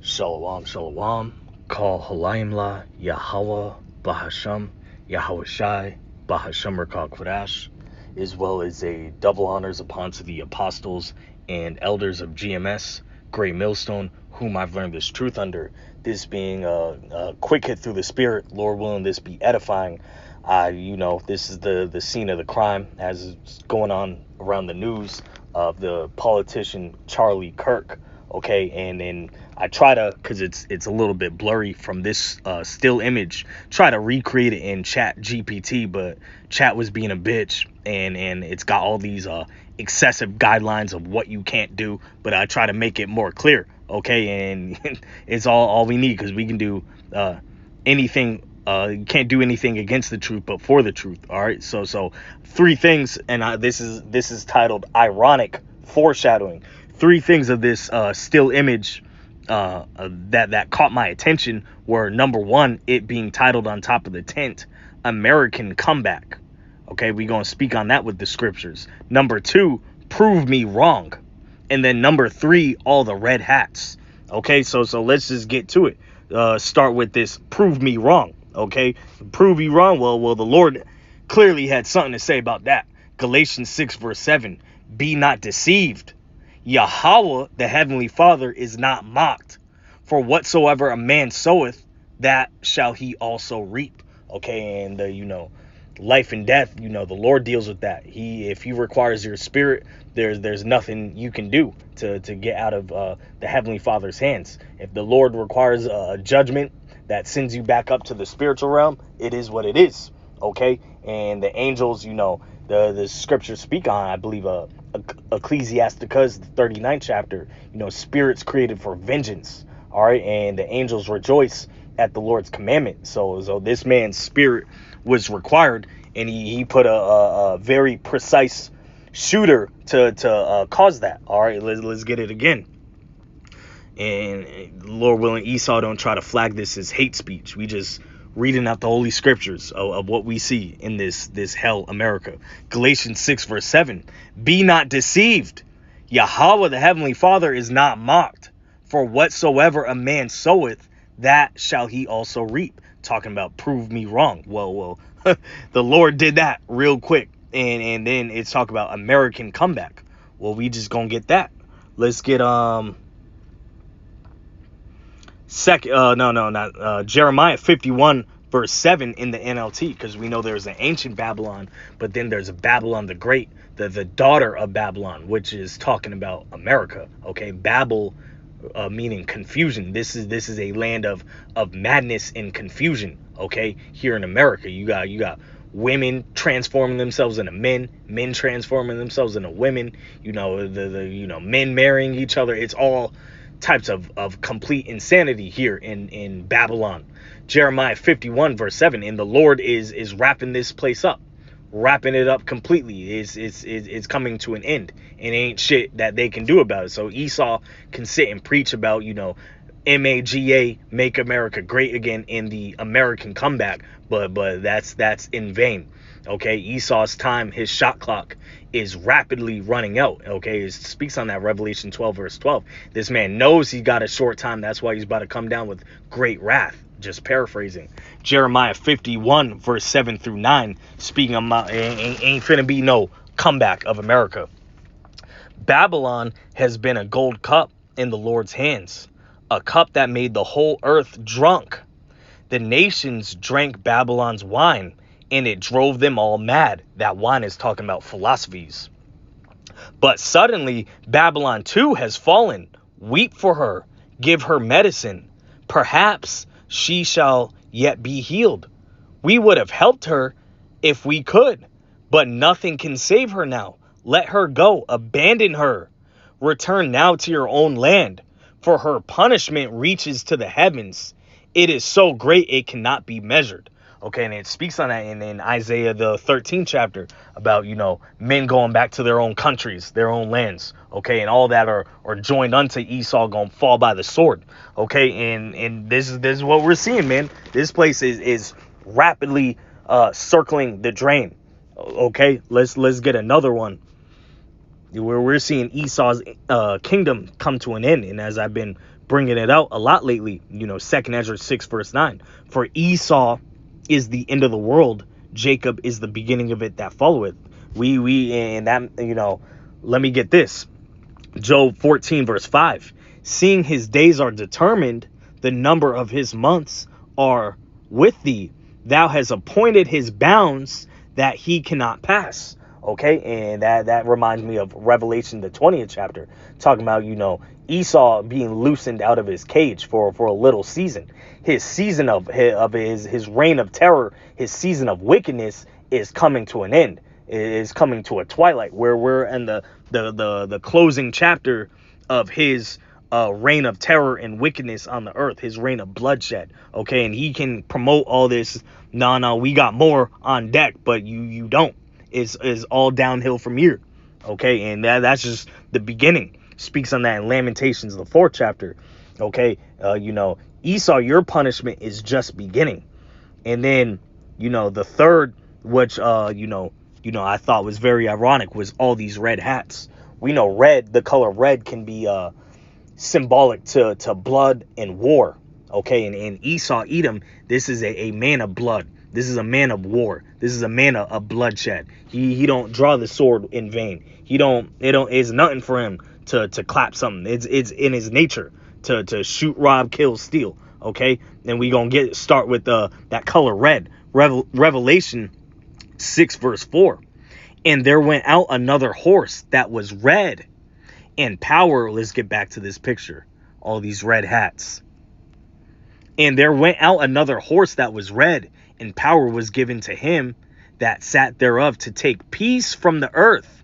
Shalom, shalom. Call Halayimla, Yahweh, Bahasham, Yahweh Shai, Bahasham Rakal Kodash, as well as a double honors upon to the apostles and elders of GMS, Great Millstone, whom I've learned this truth under. This being a quick hit through the spirit, Lord willing, this be edifying. This is the scene of the crime as it's going on around the news of the politician Charlie Kirk. Okay, and then I try to, because it's a little bit blurry from this still image, try to recreate it in Chat GPT, but Chat was being a bitch, and it's got all these excessive guidelines of what you can't do, but I try to make it more clear. Okay, and it's all we need, because we can do anything. You can't do anything against the truth, but for the truth. All right, so three things, and this is titled ironic foreshadowing. Three things of this still image that caught my attention were: number one, it being titled on top of the tent, American Comeback. Okay, we're going to speak on that with the scriptures. Number two, prove me wrong. And then number three, all the red hats. Okay, so let's just get to it. Start with this, prove me wrong. Okay, prove you wrong. Well, the Lord clearly had something to say about that. Galatians 6 verse 7, be not deceived. Yahweh, the heavenly Father, is not mocked. For whatsoever a man soweth, that shall he also reap. Okay, and life and death, the Lord deals with that. If he requires your spirit, there's nothing you can do to get out of the heavenly Father's hands. If the Lord requires a judgment that sends you back up to the spiritual realm, it is what it is. Okay, and the angels, the scriptures speak on, I believe, Ecclesiasticus, the 39th chapter, spirits created for vengeance. All right, and the angels rejoice at the Lord's commandment. So this man's spirit was required, and he put a very precise shooter to cause that. All right, let's get it again. And Lord willing, Esau don't try to flag this as hate speech. We just reading out the holy scriptures of what we see in this hell America. Galatians 6 verse 7, be not deceived. Yahweh, the heavenly Father, is not mocked. For whatsoever a man soweth, that shall he also reap. Talking about prove me wrong. Well, the Lord did that real quick. And then it's talk about American comeback. Well, we just gonna get that. Let's get Jeremiah 51 verse 7 in the NLT, because we know there's an ancient Babylon, but then there's a Babylon the Great, the daughter of Babylon, which is talking about America. Okay, Babel meaning confusion. This is a land of madness and confusion. Okay, here in America, you got women transforming themselves into men transforming themselves into women. The men marrying each other. It's all types of complete insanity here in Babylon. Jeremiah 51 verse 7, and the Lord is wrapping this place up, wrapping it up completely. It's coming to an end, and ain't shit that they can do about it. So Esau can sit and preach about MAGA, make America great again, in the American comeback, but that's in vain. Okay, Esau's time, his shot clock is rapidly running out. Okay, it speaks on that Revelation 12 verse 12. This man knows he got a short time. That's why he's about to come down with great wrath. Just paraphrasing. Jeremiah 51 verse 7 through 9, speaking about ain't finna be no comeback of America. Babylon has been a gold cup in the Lord's hands, a cup that made the whole earth drunk. The nations drank Babylon's wine, and it drove them all mad. That wine is talking about philosophies. But suddenly Babylon too has fallen. Weep for her, give her medicine. Perhaps she shall yet be healed. We would have helped her if we could, but nothing can save her now. Let her go, abandon her. Return now to your own land, for her punishment reaches to the heavens. It is so great it cannot be measured. Okay, and it speaks on that in Isaiah the 13th chapter about, men going back to their own countries, their own lands. Okay, and all that are joined unto Esau gonna fall by the sword. Okay, and this is what we're seeing, man. This place is rapidly circling the drain. Okay, let's get another one where we're seeing Esau's kingdom come to an end. And as I've been bringing it out a lot lately. Second Ezra 6 verse 9. For Esau is the end of the world, Jacob is the beginning of it that followeth. And that, let me get this. Job 14 verse 5. Seeing his days are determined, the number of his months are with thee. Thou hast appointed his bounds that he cannot pass. Okay, and that reminds me of Revelation, the 20th chapter, talking about, Esau being loosened out of his cage for a little season. His season of his reign of terror, his season of wickedness is coming to an end. It is coming to a twilight, where we're in the closing chapter of his reign of terror and wickedness on the earth, his reign of bloodshed. Okay, and he can promote all this. No, we got more on deck, but you don't. Is all downhill from here. Okay, and that's just the beginning. Speaks on that in Lamentations, the 4th chapter. Okay, Esau, your punishment is just beginning. And then, the third, which I thought was very ironic, was all these red hats. We know red, the color red, can be symbolic to blood and war. Okay, and Esau, Edom, this is a man of blood. This is a man of war. This is a man of bloodshed. He don't draw the sword in vain. It's nothing for him to clap something. It's in his nature to shoot, rob, kill, steal. Okay, and we gonna start with that color red. Revelation 6 verse 4. And there went out another horse that was red, and power. Let's get back to this picture. All these red hats. And there went out another horse that was red, and power was given to him that sat thereof to take peace from the earth,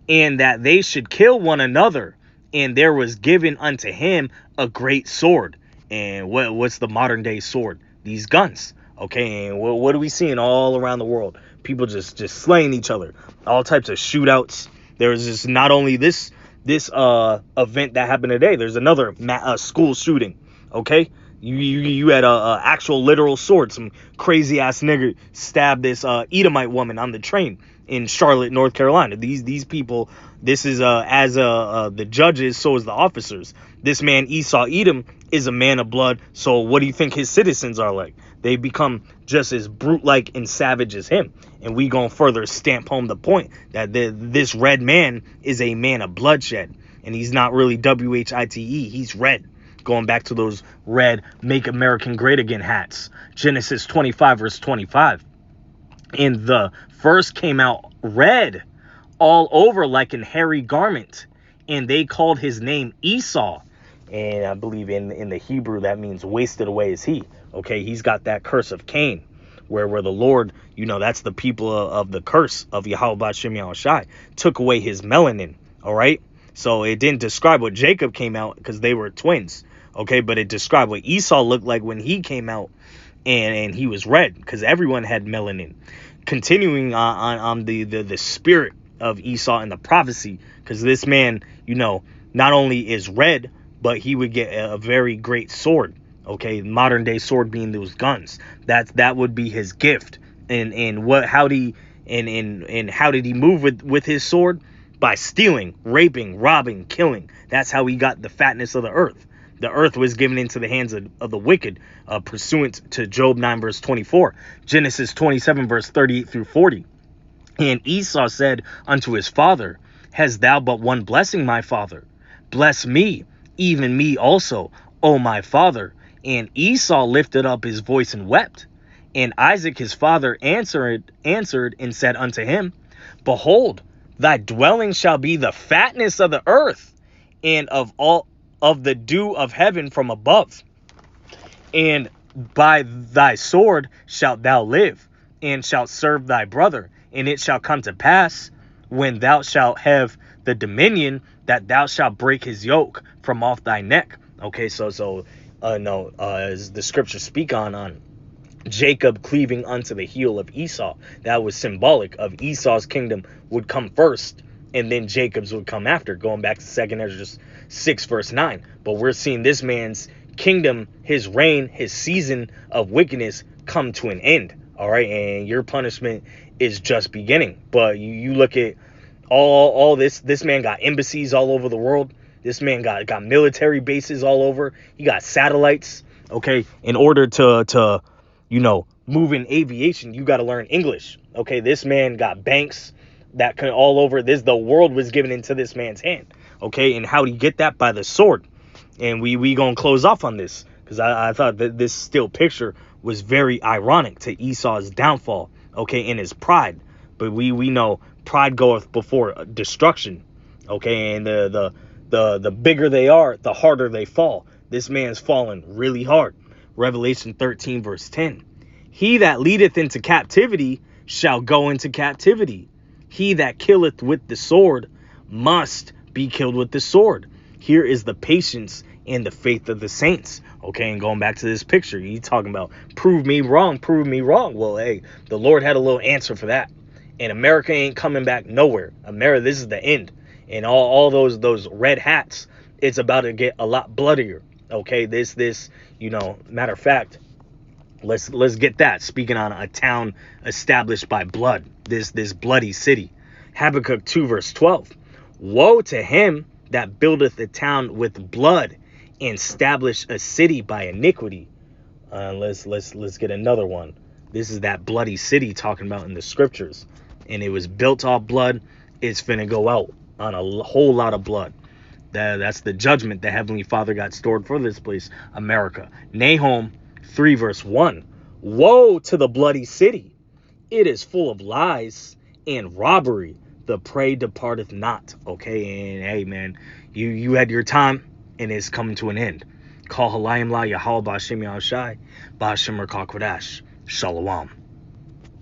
and that they should kill one another. And there was given unto him a great sword. And what's the modern day sword? These guns. Okay, and what are we seeing all around the world? People just slaying each other. All types of shootouts. There's just not only this event that happened today. There's another school shooting. Okay, you had a actual literal sword. Some crazy ass nigger stabbed this Edomite woman on the train in Charlotte, North Carolina. These people. This is as the judges, so is the officers. This man Esau Edom is a man of blood. So what do you think his citizens are like? They become just as brute-like and savage as him. And we gonna further stamp home the point that this red man is a man of bloodshed. And he's not really WHITE. He's red. Going back to those red Make American Great Again hats. Genesis 25 verse 25. And the first came out red all over like an hairy garment. And they called his name Esau. And I believe in the Hebrew that means wasted away is he. Okay, he's got that curse of Cain, where the Lord, that's the people of the curse of Yahweh B'Shem Yahushai, took away his melanin. All right, so it didn't describe what Jacob came out because they were twins. Okay, but it described what Esau looked like when he came out, and he was red because everyone had melanin. Continuing on the spirit of Esau and the prophecy, because this man, not only is red, but he would get a very great sword. Okay, modern day sword being those guns. That would be his gift. And how did he move with his sword? By stealing, raping, robbing, killing. That's how he got the fatness of the earth. The earth was given into the hands of the wicked, pursuant to Job 9 verse 24, Genesis 27 verse 38 through 40. And Esau said unto his father, Hast thou but one blessing, my father? Bless me, even me also, O my father. And Esau lifted up his voice and wept. And Isaac his father answered and said unto him, Behold, thy dwelling shall be the fatness of the earth, and of all of the dew of heaven from above. And by thy sword shalt thou live, and shalt serve thy brother. And it shall come to pass, when thou shalt have the dominion, that thou shalt break his yoke from off thy neck. Okay, as the scriptures speak on Jacob cleaving unto the heel of Esau, that was symbolic of Esau's kingdom would come first, and then Jacob's would come after, going back to 2 Ezra 6 verse 9. But we're seeing this man's kingdom, his reign, his season of wickedness come to an end. All right, and your punishment is just beginning. But you look at all this man got embassies all over the world. This man got military bases all over. He got satellites. Okay, in order to move in aviation, you got to learn English. Okay, this man got banks that could all over. The world was given into this man's hand. Okay, and how do you get that? By the sword. And we gonna close off on this because I thought that this still picture was very ironic to Esau's downfall. Okay, in his pride. But we know pride goeth before destruction. Okay, and the bigger they are, the harder they fall. This man's fallen really hard. Revelation 13 verse 10. He that leadeth into captivity shall go into captivity. He that killeth with the sword must be killed with the sword. Here is the patience and the faith of the saints. Okay, and going back to this picture, you talking about prove me wrong, prove me wrong. Well, hey, the Lord had a little answer for that. And America ain't coming back nowhere. America, this is the end. And all those red hats, it's about to get a lot bloodier. Okay, this matter of fact, let's get that. Speaking on a town established by blood, this bloody city. Habakkuk 2 verse 12. Woe to him that buildeth a town with blood and establish a city by iniquity. Let's get another one. This is that bloody city talking about in the scriptures. And it was built off blood. It's finna go out on a whole lot of blood. That's the judgment the Heavenly Father got stored for this place, America. Nahum 3 verse 1. Woe to the bloody city. It is full of lies and robbery. The prey departeth not. Okay, and hey man, you had your time and it's coming to an end. Call Halayim La Yahweh Ba'Shem Yahushai Ba'Shem Merkah Kodash. Shalom.